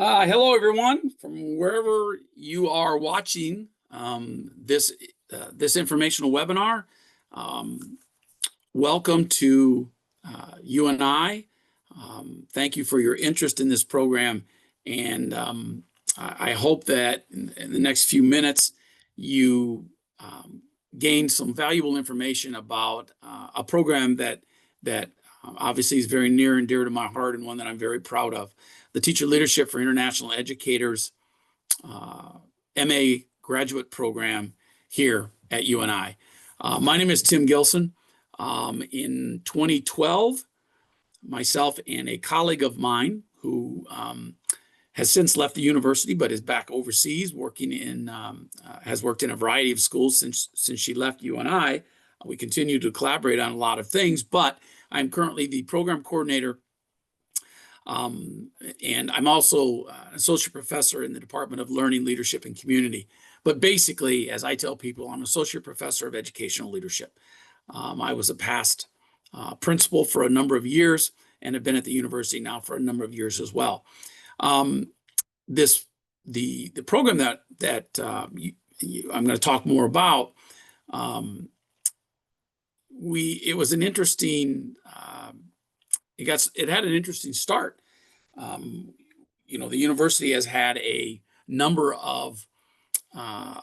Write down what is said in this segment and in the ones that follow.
Hello, everyone, from wherever you are watching this informational webinar. Welcome to UNI. Thank you for your interest in this program, and I hope that in the next few minutes you gain some valuable information about a program that obviously is very near and dear to my heart, and one that I'm very proud of. The Teacher Leadership for International Educators MA graduate program here at UNI. My name is Tim Gilson. In 2012, myself and a colleague of mine who has since left the university but is back overseas working in, has worked in a variety of schools since she left UNI. We continue to collaborate on a lot of things, but I'm currently the program coordinator, and I'm also an associate professor in the Department of Learning, Leadership, and Community. But basically, as I tell people, I'm an associate professor of educational leadership. I was a past principal for a number of years and have been at the university now for a number of years as well. The program that I'm going to talk more about, it was an interesting. It had an interesting start. The university has had a number of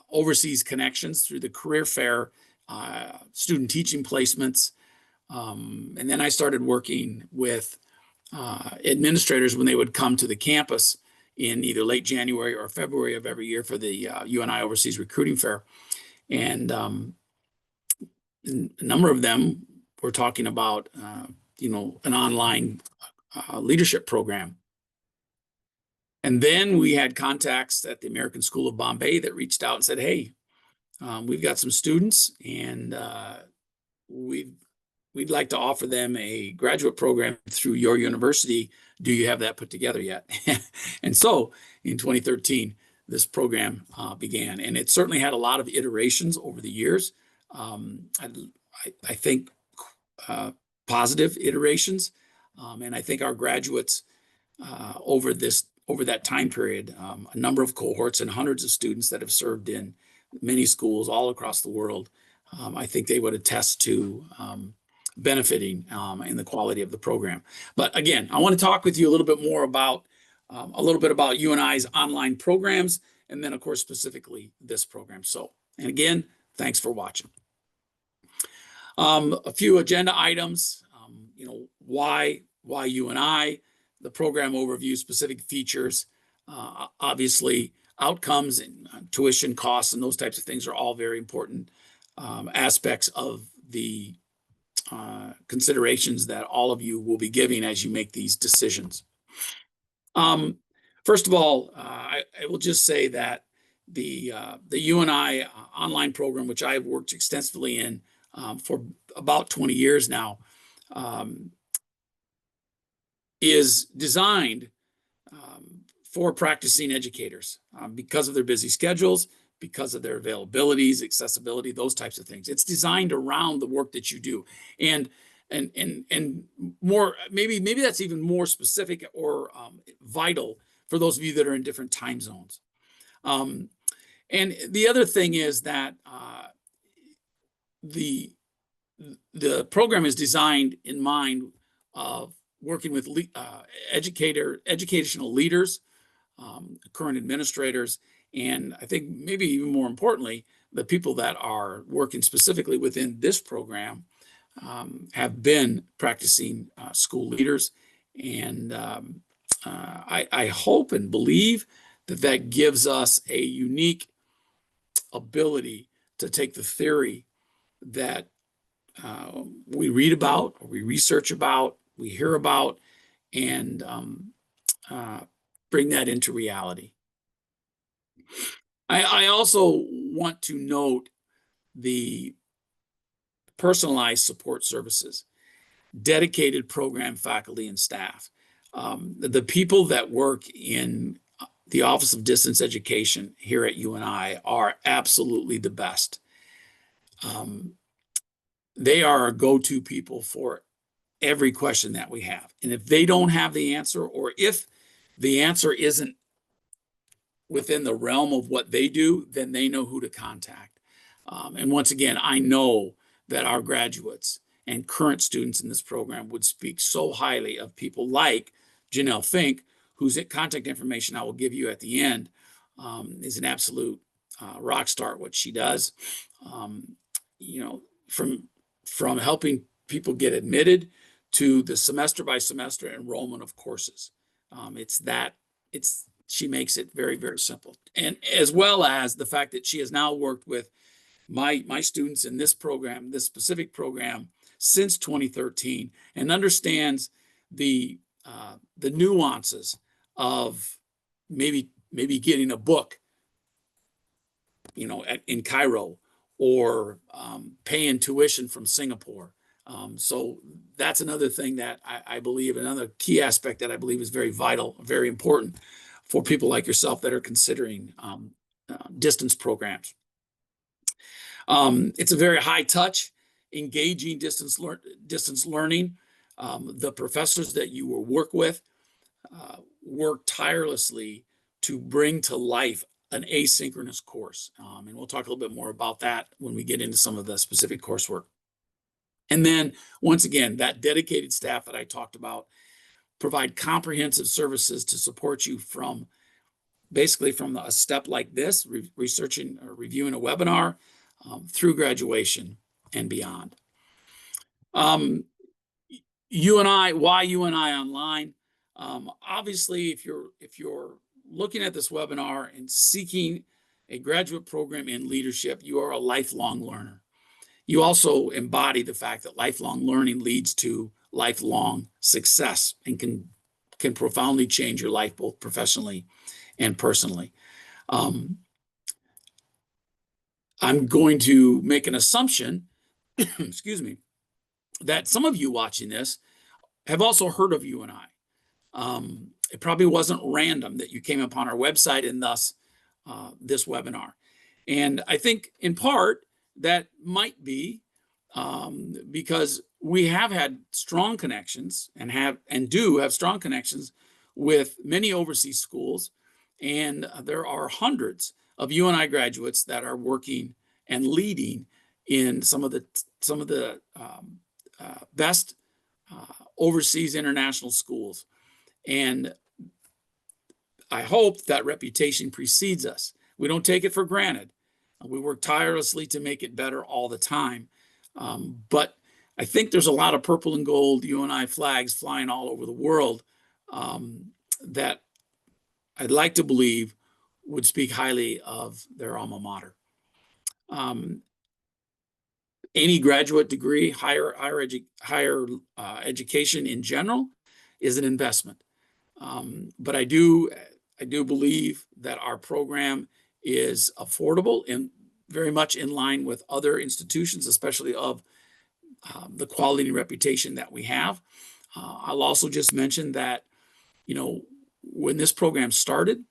overseas connections through the career fair, student teaching placements. And then I started working with administrators when they would come to the campus in either late January or February of every year for the UNI Overseas Recruiting Fair. And a number of them were talking about, an online leadership program. And then we had contacts at the American School of Bombay that reached out and said, hey, we've got some students and we'd like to offer them a graduate program through your university. Do you have that put together yet? And so in 2013, this program began, and it certainly had a lot of iterations over the years. I think positive iterations. And I think our graduates over that time period, a number of cohorts and hundreds of students that have served in many schools all across the world, I think they would attest to benefiting in the quality of the program. But again, I want to talk with you a little bit more about UNI's online programs, and then of course specifically this program. And again, thanks for watching. A few agenda items. Why UNI, the program overview, specific features, obviously outcomes and tuition costs and those types of things are all very important aspects of the considerations that all of you will be giving as you make these decisions. First of all, I will just say that the UNI online program, which I've worked extensively in for about 20 years now, is designed for practicing educators because of their busy schedules, because of their availabilities, accessibility, those types of things. It's designed around the work that you do, and more, maybe that's even more specific or vital for those of you that are in different time zones. And the other thing is that the program is designed in mind of working with educational leaders, current administrators, and I think maybe even more importantly, the people that are working specifically within this program have been practicing school leaders. And I hope and believe that gives us a unique ability to take the theory that we read about, or we research about, we hear about, and bring that into reality. I also want to note the personalized support services, dedicated program faculty and staff. The people that work in the Office of Distance Education here at UNI are absolutely the best. They are our go-to people for every question that we have. And if they don't have the answer, or if the answer isn't within the realm of what they do, then they know who to contact. And once again, I know that our graduates and current students in this program would speak so highly of people like Janelle Fink, whose contact information I will give you at the end, is an absolute rock star at what she does. You know, from helping people get admitted to the semester by semester enrollment of courses. She makes it very, very simple. And as well as the fact that she has now worked with my students in this program, this specific program, since 2013, and understands the nuances of maybe getting a book, in Cairo, or paying tuition from Singapore. So that's another thing that I believe, another key aspect that I believe is very vital, very important for people like yourself that are considering distance programs. It's a very high touch, engaging distance learning. The professors that you will work with work tirelessly to bring to life an asynchronous course. And we'll talk a little bit more about that when we get into some of the specific coursework. And then, once again, that dedicated staff that I talked about provide comprehensive services to support you from basically from a step like this, researching or reviewing a webinar, through graduation and beyond. UNI, why UNI Online? Obviously, if you're looking at this webinar and seeking a graduate program in leadership, you are a lifelong learner. You also embody the fact that lifelong learning leads to lifelong success and can profoundly change your life, both professionally and personally. I'm going to make an assumption, excuse me, that some of you watching this have also heard of UNI. It probably wasn't random that you came upon our website and thus this webinar. And I think in part that might be because we have had strong connections and do have strong connections with many overseas schools. And there are hundreds of UNI graduates that are working and leading in some of the best overseas international schools. And I hope that reputation precedes us. We don't take it for granted. We work tirelessly to make it better all the time. But I think there's a lot of purple and gold UNI flags flying all over the world that I'd like to believe would speak highly of their alma mater. Any graduate degree, higher education in general, is an investment. But I do believe that our program is affordable and very much in line with other institutions, especially of the quality and reputation that we have. I'll also just mention that, when this program started,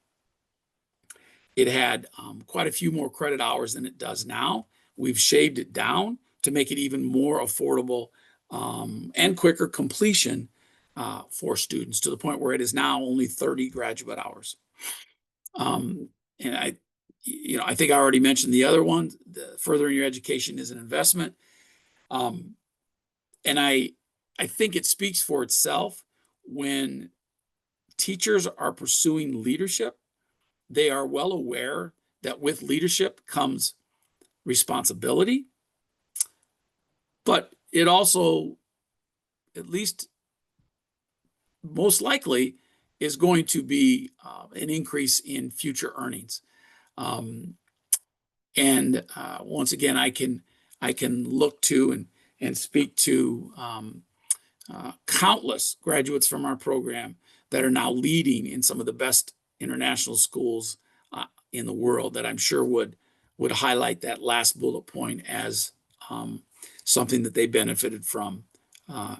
it had quite a few more credit hours than it does now. We've shaved it down to make it even more affordable and quicker completion for students, to the point where it is now only 30 graduate hours. And I think I already mentioned the other one. Furthering your education is an investment. And I think it speaks for itself when teachers are pursuing leadership. They are well aware that with leadership comes responsibility, but it also, at least most likely, is going to be an increase in future earnings. Once again, I can look to and speak to countless graduates from our program that are now leading in some of the best international schools in the world, that I'm sure would highlight that last bullet point as something that they benefited from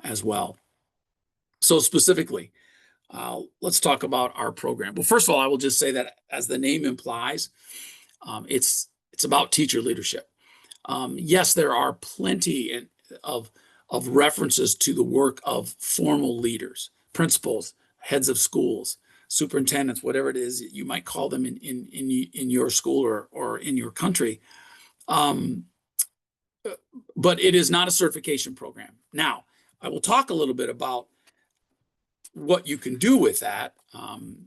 as well. So specifically, let's talk about our program. Well, first of all, I will just say that, as the name implies, it's about teacher leadership. Yes, there are plenty of references to the work of formal leaders, principals, heads of schools, superintendents, whatever it is you might call them in your school or in your country. But it is not a certification program. Now, I will talk a little bit about what you can do with that,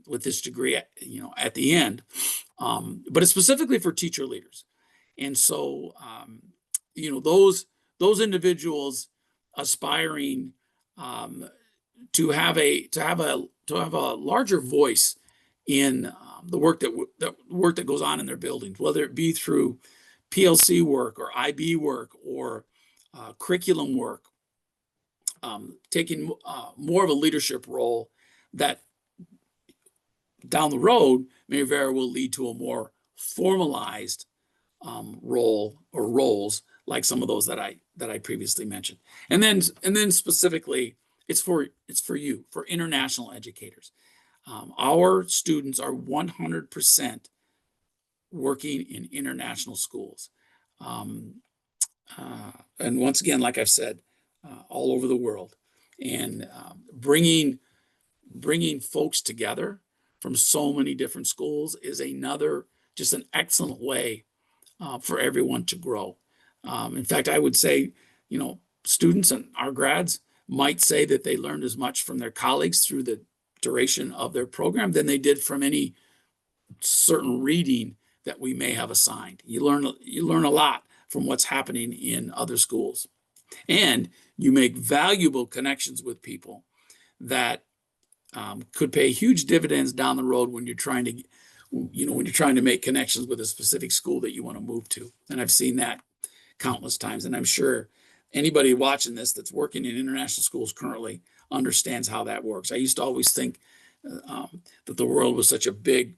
with this degree, at the end. But it's specifically for teacher leaders. And so, those individuals aspiring to have a larger voice in the work that goes on in their buildings, whether it be through PLC work or IB work or curriculum work, taking more of a leadership role that down the road may very well lead to a more formalized role or roles like some of those that I previously mentioned. And then specifically, it's for you, for international educators. Our students are 100% working in international schools. And once again, like I've said, all over the world, and bringing folks together from so many different schools is just an excellent way for everyone to grow. In fact, I would say, students and our grads might say that they learned as much from their colleagues through the duration of their program than they did from any certain reading that we may have assigned. You learn a lot from what's happening in other schools, and you make valuable connections with people that could pay huge dividends down the road when you're trying to make connections with a specific school that you want to move to. And I've seen that countless times, and I'm sure anybody watching this that's working in international schools currently understands how that works. I used to always think that the world was such a big,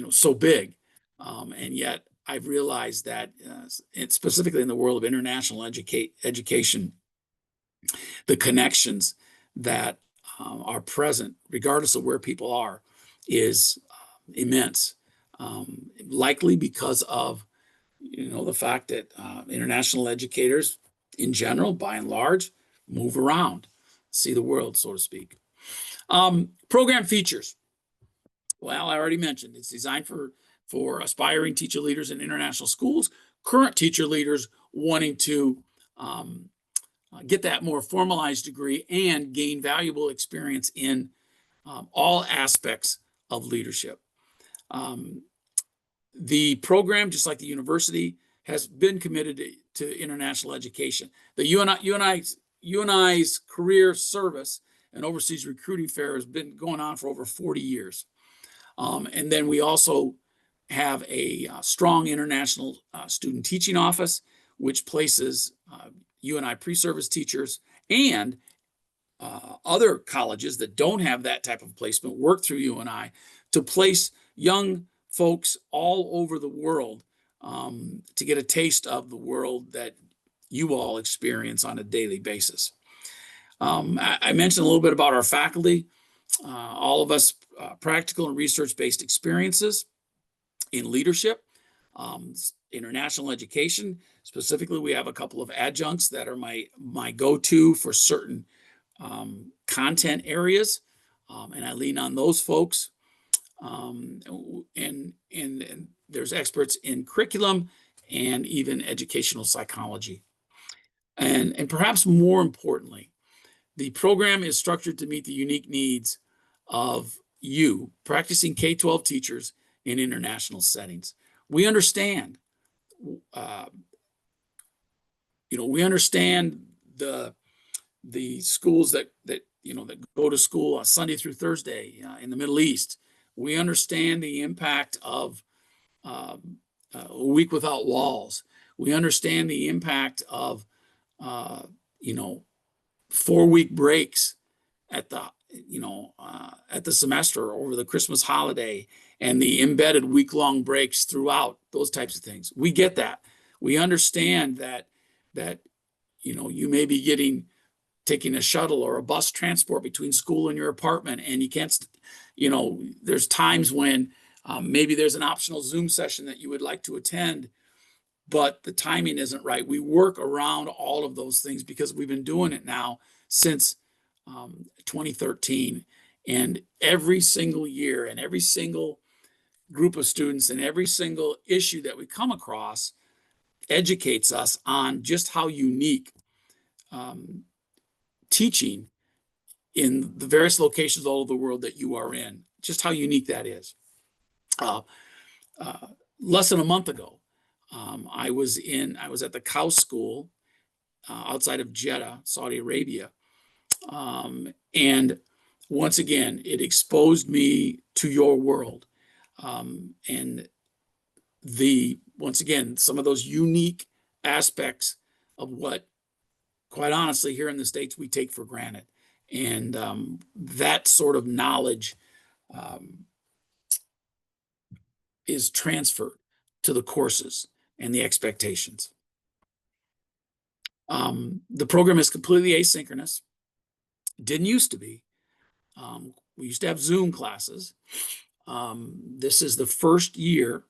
so big, and yet I've realized that specifically in the world of international education, the connections that are present, regardless of where people are, is immense. Likely because of the fact that international educators in general, by and large, move around, see the world, so to speak. Program features. Well, I already mentioned it's designed for aspiring teacher leaders in international schools, current teacher leaders wanting to get that more formalized degree and gain valuable experience in all aspects of leadership. The program, just like the university, has been committed to international education. The UNI's career service and overseas recruiting fair has been going on for over 40 years. And then we also have a strong international student teaching office, which places UNI pre-service teachers and other colleges that don't have that type of placement work through UNI to place young folks all over the world to get a taste of the world that you all experience on a daily basis. I mentioned a little bit about our faculty. All of us practical and research-based experiences in leadership, international education. Specifically, we have a couple of adjuncts that are my go-to for certain content areas, and I lean on those folks. And there's experts in curriculum and even educational psychology. And perhaps more importantly, the program is structured to meet the unique needs of you, practicing K-12 teachers in international settings. We understand, we understand the schools that go to school on Sunday through Thursday in the Middle East. We understand the impact of a week without walls. We understand the impact of 4-week breaks at the semester over the Christmas holiday and the embedded week-long breaks throughout, those types of things. We get that. We understand that you may be taking a shuttle or a bus transport between school and your apartment, and you can't, there's times when maybe there's an optional Zoom session that you would like to attend, but the timing isn't right. We work around all of those things because we've been doing it now since 2013. And every single year and every single group of students and every single issue that we come across educates us on just how unique teaching in the various locations all over the world that you are in, just how unique that is. Less than a month ago, I was at the Cow School outside of Jeddah, Saudi Arabia. And once again, it exposed me to your world. And once again, some of those unique aspects of what, quite honestly, here in the States, we take for granted. And that sort of knowledge is transferred to the courses and the expectations. The program is completely asynchronous. Didn't used to be. We used to have Zoom classes. This is the first year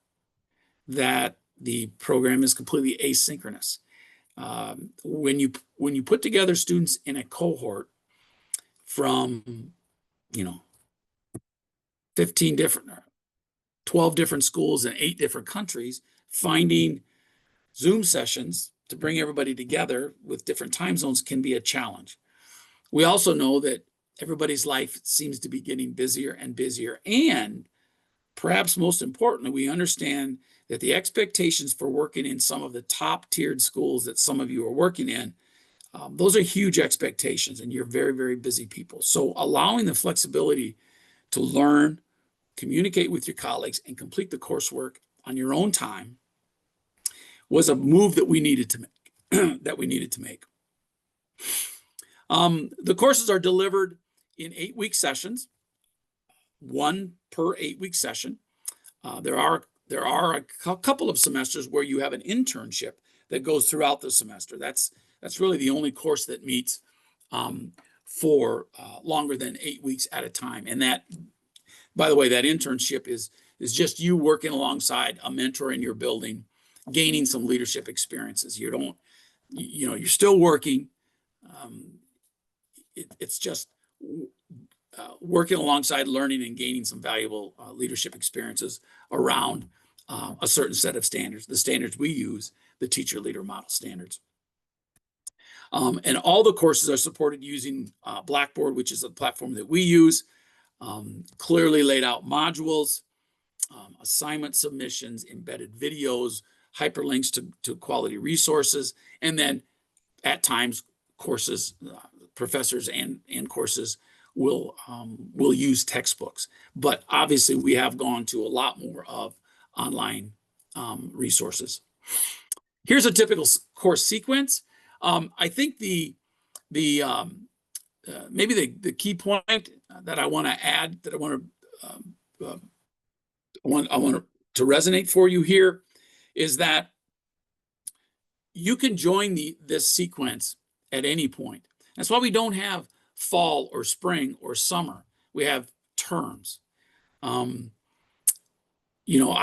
that the program is completely asynchronous. When you put together students in a cohort from 15 different, 12 different schools in 8 different countries, finding Zoom sessions to bring everybody together with different time zones can be a challenge. We also know that everybody's life seems to be getting busier and busier. And perhaps most importantly, we understand that the expectations for working in some of the top tiered schools that some of you are working in, those are huge expectations, and you're very, very busy people. So allowing the flexibility to learn, communicate with your colleagues, and complete the coursework on your own time was a move that we needed to make. The courses are delivered in 8-week sessions, 1 per 8-week session. There are a couple of semesters where you have an internship that goes throughout the semester. That's really the only course that meets for longer than 8 weeks at a time. And that, by the way, that internship is just you working alongside a mentor in your building, gaining some leadership experiences. You're still working. It's just working alongside, learning and gaining some valuable leadership experiences around a certain set of standards, the standards we use, the teacher leader model standards. And all the courses are supported using Blackboard, which is a platform that we use, clearly laid out modules, assignment submissions, embedded videos, hyperlinks to quality resources, and then at times courses, professors and courses will use textbooks. But obviously we have gone to a lot more of online resources. Here's a typical course sequence. I think maybe the key point that I want to add, that I want to resonate for you here, is that you can join this sequence at any point. That's why we don't have fall or spring or summer. We have terms. I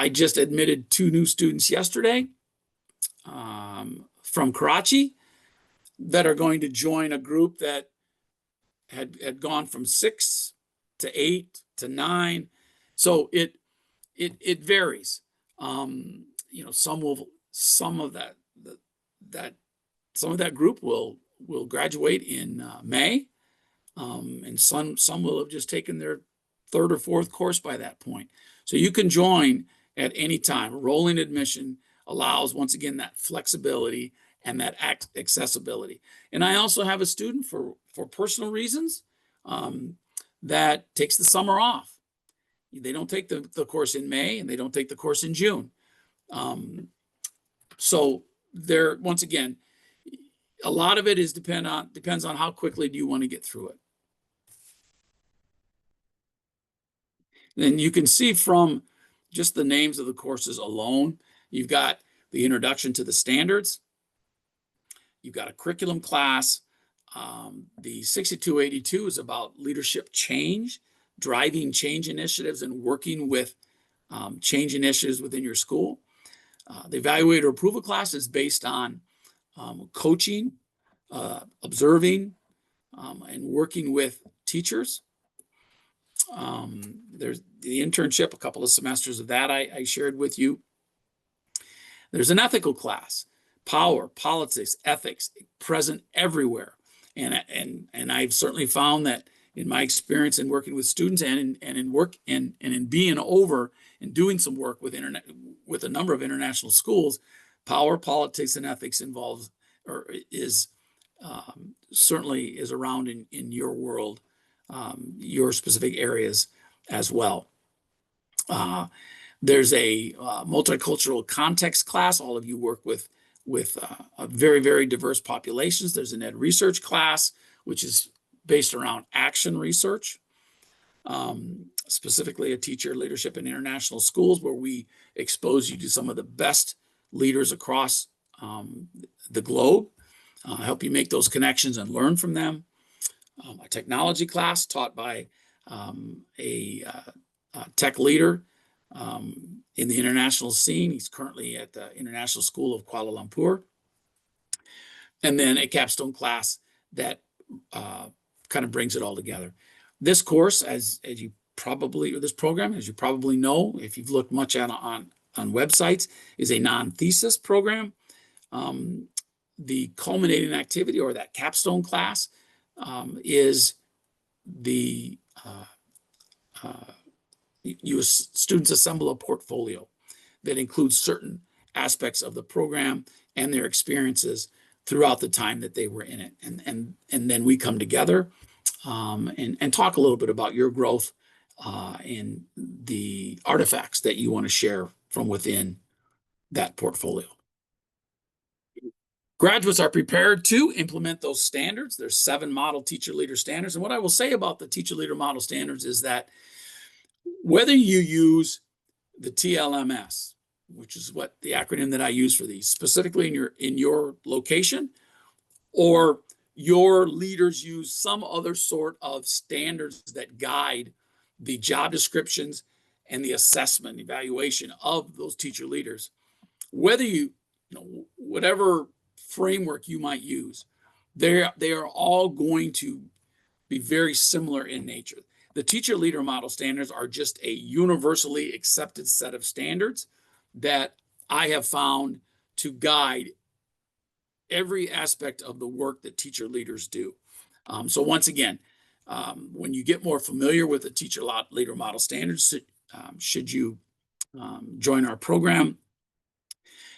just admitted 2 new students yesterday from Karachi that are going to join a group that had gone from 6 to 8 to 9. So it varies. Some of that group will graduate in May, and some will have just taken their 3rd or 4th course by that point. So you can join at any time. Rolling admission allows, once again, that flexibility and that accessibility. And I also have a student for personal reasons that takes the summer off. They don't take the course in May, and they don't take the course in June. So there, once again, a lot of it depends on how quickly do you want to get through it. Then you can see from just the names of the courses alone, you've got the introduction to the standards. You've got a curriculum class. The 6282 is about leadership change, driving change initiatives and working with change initiatives within your school. The evaluator approval class is based on coaching, observing, and working with teachers. There's the internship, a couple of semesters of that I shared with you. There's an ethical class, power, politics, ethics, present everywhere. And I've certainly found that in my experience in working with students and in work and in being over and doing some work with a number of international schools, power, politics, and ethics involves or is certainly is around in your world, your specific areas as well. There's a multicultural context class. All of you work with very, very diverse populations. There's an ed research class, which is based around action research, specifically a teacher leadership in international schools, where we expose you to some of the best leaders across the globe, help you make those connections and learn from them. A technology class taught by a tech leader in the international scene. He's currently at the International School of Kuala Lumpur. And then a capstone class that kind of brings it all together. This course, as you probably, or this program, as you probably know, if you've looked much on websites, is a non-thesis program. The culminating activity, or that capstone class, is the students assemble a portfolio that includes certain aspects of the program and their experiences throughout the time that they were in it. And then we come together and talk a little bit about your growth and the artifacts that you want to share from within that portfolio. Graduates are prepared to implement those standards. There's 7 model teacher leader standards. And what I will say about the teacher leader model standards is that whether you use the TLMS, which is what the acronym that I use for these, specifically in your location, or your leaders use some other sort of standards that guide the job descriptions and the assessment, evaluation of those teacher leaders, whether whatever framework you might use, they are all going to be very similar in nature. The teacher leader model standards are just a universally accepted set of standards that I have found to guide every aspect of the work that teacher leaders do. So once again, when you get more familiar with the teacher leader model standards, should you join our program,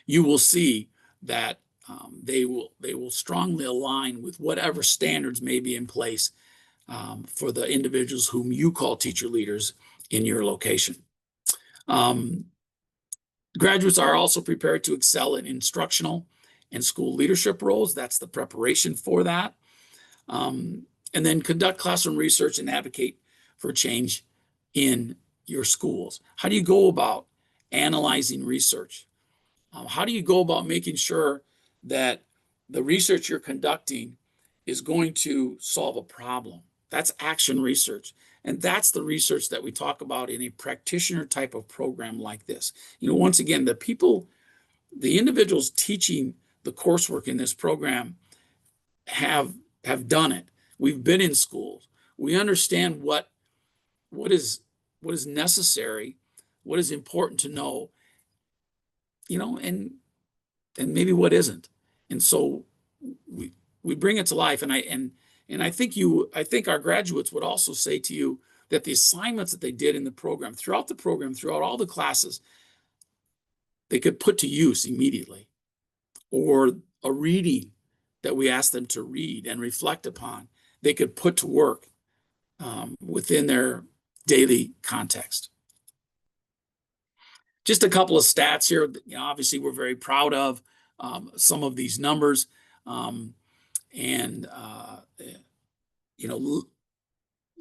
you will see that they will strongly align with whatever standards may be in place for the individuals whom you call teacher leaders in your location. Graduates are also prepared to excel in instructional and school leadership roles. That's the preparation for that. And then conduct classroom research and advocate for change in your schools. How do you go about analyzing research? How do you go about making sure that the research you're conducting is going to solve a problem? That's action research. And that's the research that we talk about in a practitioner type of program like this. Once again, the individuals teaching the coursework in this program have done it. We've been in schools. We understand what is necessary, what is important to know, and maybe what isn't. And so we bring it to life. And I think our graduates would also say to you that the assignments that they did in the program, throughout all the classes, they could put to use immediately. Or a reading that we asked them to read and reflect upon, they could put to work within their daily context. Just a couple of stats here. Obviously, we're very proud of some of these numbers. The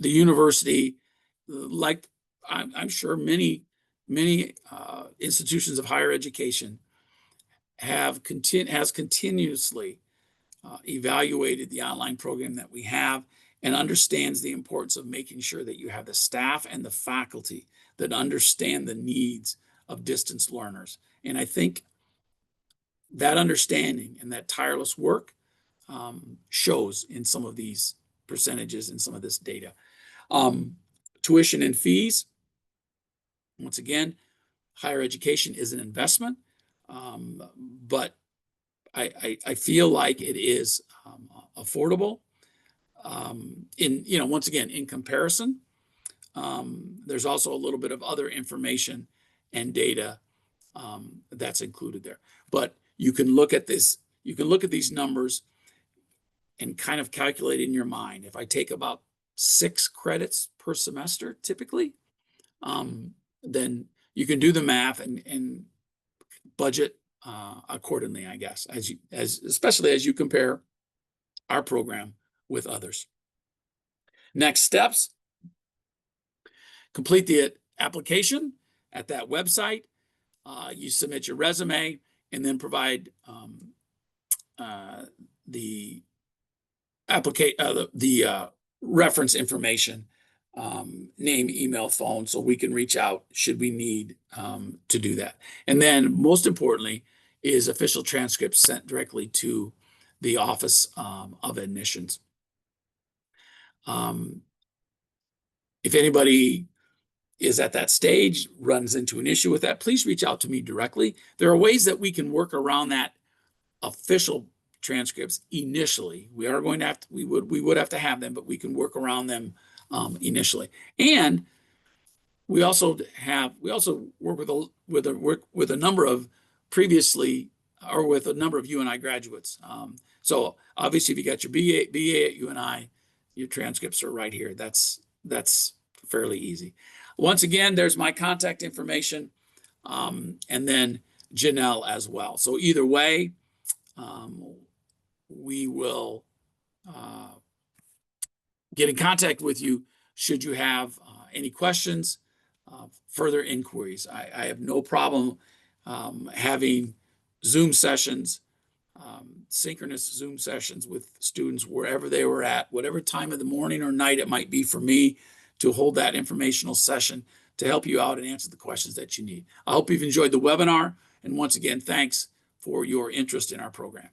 university, like I'm sure many institutions of higher education, has continuously evaluated the online program that we have and understands the importance of making sure that you have the staff and the faculty that understand the needs of distance learners. And I think that understanding and that tireless work shows in some of these percentages and some of this data. Tuition and fees. Once again, higher education is an investment, but I feel like it is affordable. Once again, in comparison, there's also a little bit of other information and data that's included there. But you can look at this, you can look at these numbers and kind of calculate in your mind. If I take about 6 credits per semester, typically, then you can do the math and budget accordingly, I guess, especially as you compare our program with others. Next steps: complete the application at that website. You submit your resume and then provide the reference information, name, email, phone, so we can reach out should we need to do that. And then most importantly is official transcripts sent directly to the Office of Admissions. If anybody is at that stage, runs into an issue with that, please reach out to me directly. There are ways that we can work around that official transcripts initially. We are going to have to, we would have to have them, but we can work around them initially. And we also work with a number of previously, or with a number of UNI graduates. So obviously, if you got your BA at UNI, your transcripts are right here. That's fairly easy. Once again, there's my contact information, and then Janelle as well. So either way, we will get in contact with you should you have any questions, further inquiries. I have no problem having Zoom sessions, synchronous Zoom sessions with students wherever they were at, whatever time of the morning or night it might be for me to hold that informational session to help you out and answer the questions that you need. I hope you've enjoyed the webinar. And once again, thanks for your interest in our program.